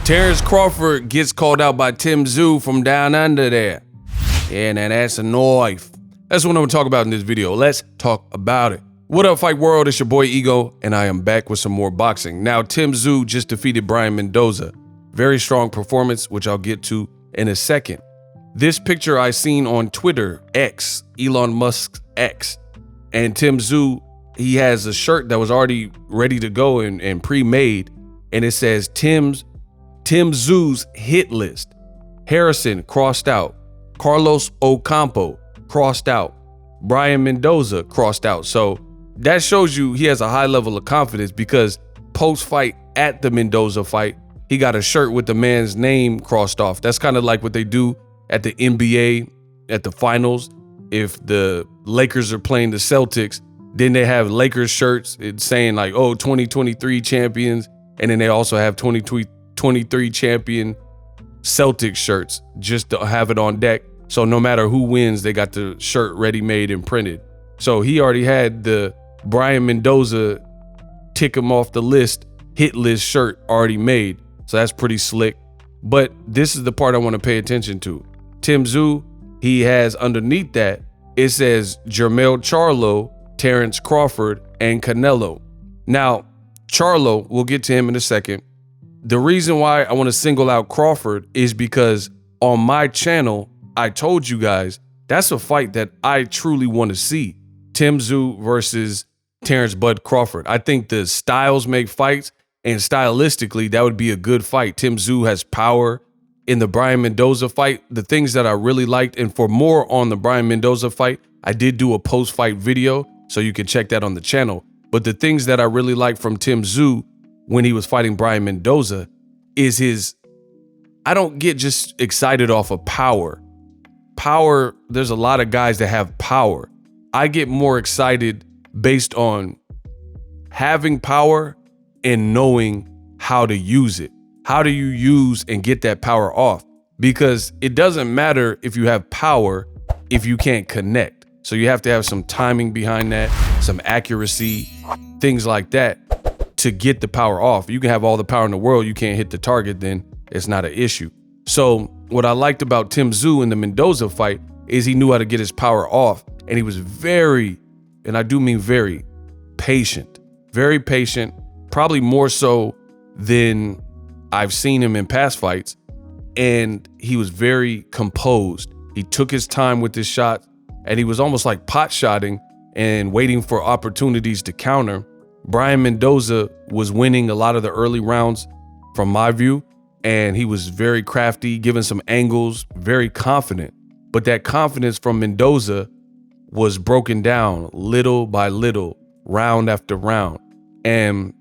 Terence Crawford gets called out by Tim Tszyu from down under there. Yeah, now that's a knife. That's what I'm gonna talk about in this video. Let's talk about it. What up, Fight World? It's your boy Ego, and I am back with some more boxing. Now, Tim Tszyu just defeated Brian Mendoza. Very strong performance, which I'll get to in a second. This picture I seen on Twitter, X, Elon Musk's X, and Tim Tszyu, he has a shirt that was already ready to go and pre-made, and it says Tim Tszyu's hit list. Harrison crossed out. Carlos Ocampo crossed out. Brian Mendoza crossed out. So that shows you he has a high level of confidence, because post-fight at the Mendoza fight, he got a shirt with the man's name crossed off. That's kind of like what they do at the NBA at the finals. If the Lakers are playing the Celtics, then they have Lakers shirts. It's saying like, oh, 2023 champions. And then they also have 2023 champion Celtics shirts just to have it on deck. So no matter who wins, they got the shirt ready made and printed. So he already had the Brian Mendoza tick him off the list, hit list shirt already made. So that's pretty slick. But this is the part I want to pay attention to. Tim Tszyu, he has underneath that, it says Jermell Charlo, Terence Crawford, and Canelo. Now, Charlo, we'll get to him in a second. The reason why I want to single out Crawford is because on my channel, I told you guys that's a fight that I truly want to see. Tim Tszyu versus Terence Bud Crawford. I think the styles make fights, and stylistically, that would be a good fight. Tim Tszyu has power. In the Brian Mendoza fight, the things that I really liked, and for more on the Brian Mendoza fight, I did do a post-fight video, so you can check that on the channel. But the things that I really liked from Tim Tszyu when he was fighting Brian Mendoza is his, I don't get just excited off of power. Power, there's a lot of guys that have power. I get more excited based on having power and knowing how to use it. How do you use and get that power off? Because it doesn't matter if you have power if you can't connect. So you have to have some timing behind that, some accuracy, things like that to get the power off. You can have all the power in the world, you can't hit the target, then it's not an issue. So what I liked about Tim Tszyu in the Mendoza fight is he knew how to get his power off, and he was very, and I do mean very, patient. Very patient, probably more so than I've seen him in past fights, and he was very composed. He took his time with his shots, and he was almost like pot shotting and waiting for opportunities to counter. Brian Mendoza was winning a lot of the early rounds from my view, and he was very crafty, giving some angles, very confident. But that confidence from Mendoza was broken down little by little, round after round. And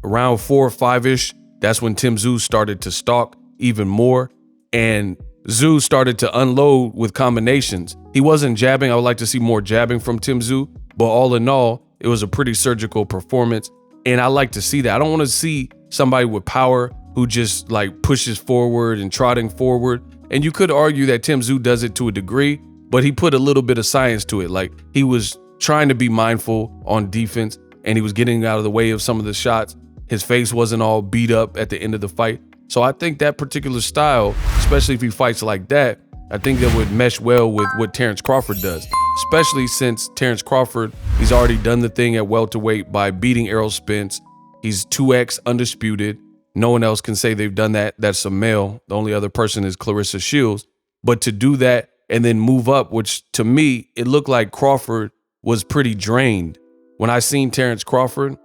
around 4 or 5-ish, that's when Tim Tszyu started to stalk even more, and Tszyu started to unload with combinations. He wasn't jabbing. I would like to see more jabbing from Tim Tszyu, but all in all, it was a pretty surgical performance, and I like to see that. I don't want to see somebody with power who just like pushes forward and trotting forward. And you could argue that Tim Tszyu does it to a degree, but he put a little bit of science to it. Like, he was trying to be mindful on defense, and he was getting out of the way of some of the shots. His face wasn't all beat up at the end of the fight. So I think that particular style, especially if he fights like that, I think that would mesh well with what Terence Crawford does, especially since Terence Crawford, he's already done the thing at welterweight by beating Errol Spence. He's 2X undisputed. No one else can say they've done that. That's a male. The only other person is Clarissa Shields. But to do that and then move up, which to me, it looked like Crawford was pretty drained. When I seen Terence Crawford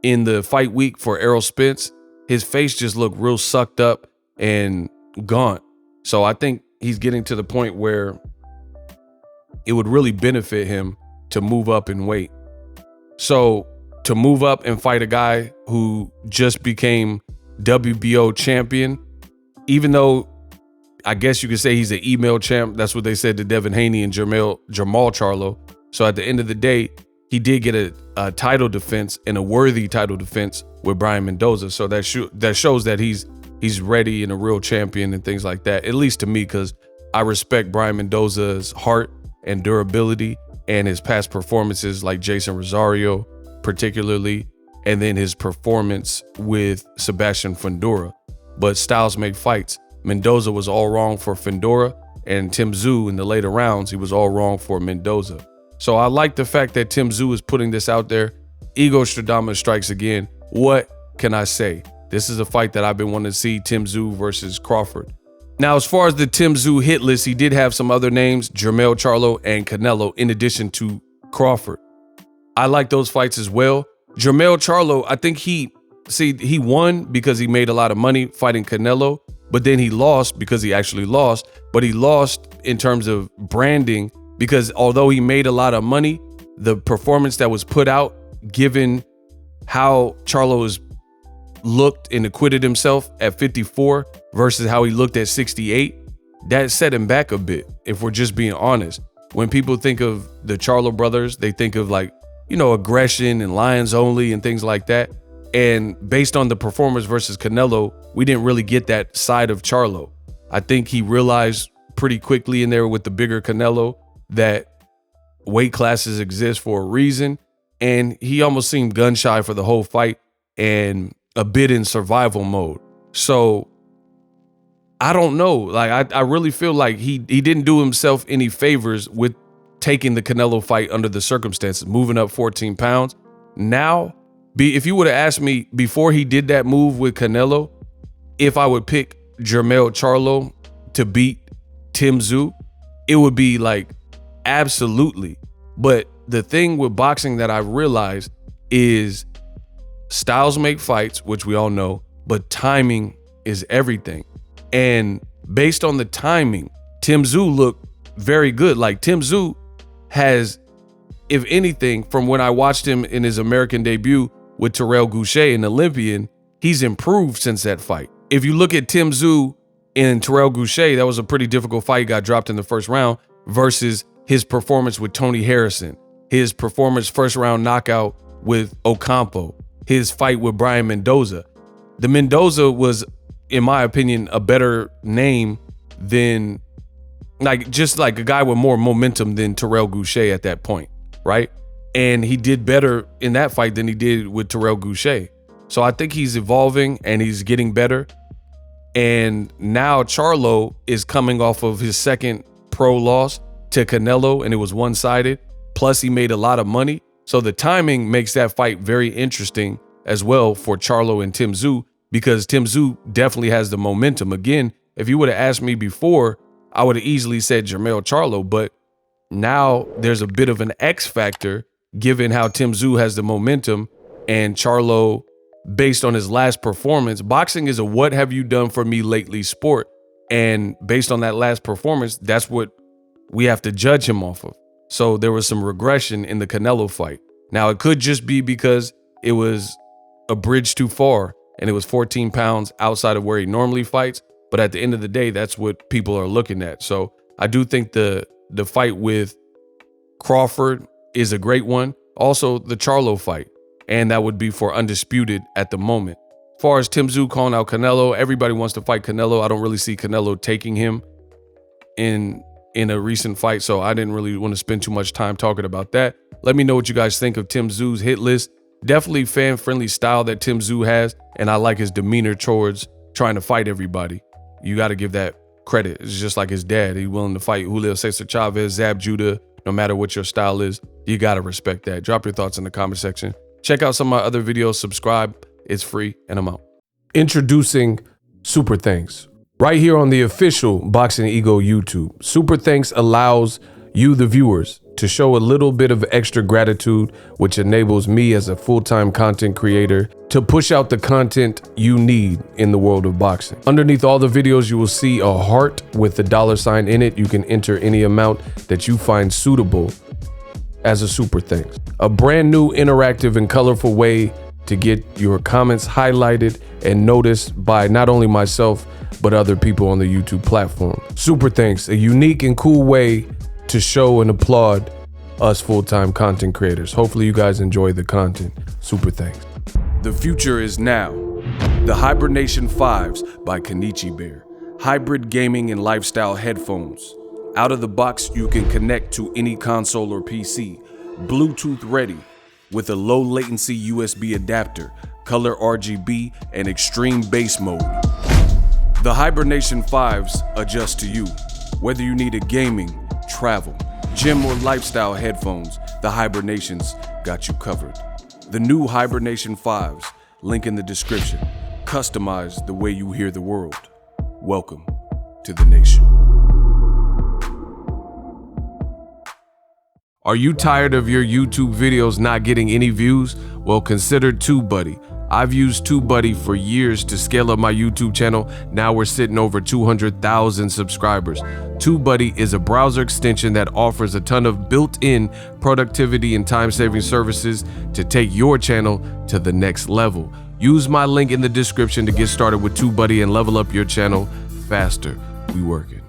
in the fight week for Errol Spence, his face just looked real sucked up and gaunt. So I think he's getting to the point where it would really benefit him to move up in weight. So to move up and fight a guy who just became WBO champion, even though I guess you could say he's an email champ. That's what they said to Devin Haney and Jermall Charlo. So at the end of the day, he did get a title defense, and a worthy title defense with Brian Mendoza. So that shows that he's ready and a real champion and things like that, at least to me, because I respect Brian Mendoza's heart and durability and his past performances like Jason Rosario particularly, and then his performance with Sebastian Fundora. but styles make fights. Mendoza was all wrong for Fedora, and Tim Tszyu in the later rounds, he was all wrong for Mendoza. So I like the fact that Tim Tszyu is putting this out there. Ego Stradamus strikes again. What can I say? This is a fight that I've been wanting to see, Tim Tszyu versus Crawford. Now, as far as the Tim Tszyu hit list, he did have some other names, Jermell Charlo and Canelo, in addition to Crawford. I like those fights as well. Jermell Charlo, I think he won because he made a lot of money fighting Canelo, but then he lost because he actually lost, but he lost in terms of branding because although he made a lot of money, the performance that was put out, given how Charlo has looked and acquitted himself at 54 versus how he looked at 68, that set him back a bit, if we're just being honest. When people think of the Charlo brothers, they think of like, you know, aggression and lions only and things like that. And based on the performance versus Canelo, we didn't really get that side of Charlo. I think he realized pretty quickly in there with the bigger Canelo that weight classes exist for a reason. And he almost seemed gun shy for the whole fight and a bit in survival mode. So I don't know. Like, I really feel like he didn't do himself any favors with taking the Canelo fight under the circumstances, moving up 14 pounds. Now, if you would have asked me before he did that move with Canelo, if I would pick Jermell Charlo to beat Tim Tszyu, it would be like, absolutely. But the thing with boxing that I realized is styles make fights, which we all know, but timing is everything. And based on the timing, Tim Tszyu looked very good. Like Tim Tszyu has, if anything, from when I watched him in his American debut with Terrell Goucher, an Olympian, he's improved since that fight. If you look at Tim Tszyu and Terrell Goucher, that was a pretty difficult fight. He got dropped in the first round versus his performance with Tony Harrison, his performance first round knockout with Ocampo, his fight with Brian Mendoza. The Mendoza was, in my opinion, a better name than just like a guy with more momentum than Terrell Goucher at that point, right? And he did better in that fight than he did with Terrell Goucher. So I think he's evolving and he's getting better. And now Charlo is coming off of his second pro loss to Canelo, and it was one-sided. Plus, he made a lot of money. So the timing makes that fight very interesting as well for Charlo and Tim Tszyu, because Tim Tszyu definitely has the momentum. Again, if you would have asked me before, I would have easily said Jermell Charlo, but now there's a bit of an X factor given how Tim Tszyu has the momentum and Charlo, based on his last performance. Boxing is a what have you done for me lately sport. And based on that last performance, that's what we have to judge him off of. So there was some regression in the Canelo fight. Now, it could just be because it was a bridge too far and it was 14 pounds outside of where he normally fights. But at the end of the day, that's what people are looking at. So I do think the fight with Crawford is a great one. Also, the Charlo fight. And that would be for Undisputed at the moment. As far as Tim Tszyu calling out Canelo, everybody wants to fight Canelo. I don't really see Canelo taking him in a recent fight, so I didn't really want to spend too much time talking about that. Let me know what you guys think of Tim Tszyu's hit list. Definitely fan-friendly style that Tim Tszyu has, and I like his demeanor towards trying to fight everybody. You got to give that credit. It's just like his dad. He's willing to fight Julio Cesar Chavez, Zab Judah, no matter what your style is. You got to respect that. Drop your thoughts in the comment section. Check out some of my other videos. Subscribe. It's free, and I'm out. Introducing Super Thanks. Right here on the official Boxingego YouTube. Super Thanks allows you, the viewers, to show a little bit of extra gratitude, which enables me as a full-time content creator to push out the content you need in the world of boxing. Underneath all the videos, you will see a heart with the $sign in it. You can enter any amount that you find suitable as a super thanks. A brand new interactive and colorful way to get your comments highlighted and noticed by not only myself, but other people on the YouTube platform. Super thanks, a unique and cool way to show and applaud us full-time content creators. Hopefully you guys enjoy the content. Super thanks. The future is now. The Hibernation 5s by Kenichi Bear. Hybrid gaming and lifestyle headphones. Out of the box, you can connect to any console or PC. Bluetooth ready with a low latency USB adapter, color RGB, and extreme bass mode. The Hibernation 5s adjust to you. Whether you needed gaming, travel, gym, or lifestyle headphones, the Hibernations got you covered. The new Hibernation 5s, link in the description, customize the way you hear the world. Welcome to the nation. Are you tired of your YouTube videos not getting any views? Well, consider TubeBuddy. I've used TubeBuddy for years to scale up my YouTube channel. Now we're sitting over 200,000 subscribers. TubeBuddy is a browser extension that offers a ton of built-in productivity and time-saving services to take your channel to the next level. Use my link in the description to get started with TubeBuddy and level up your channel faster. We working.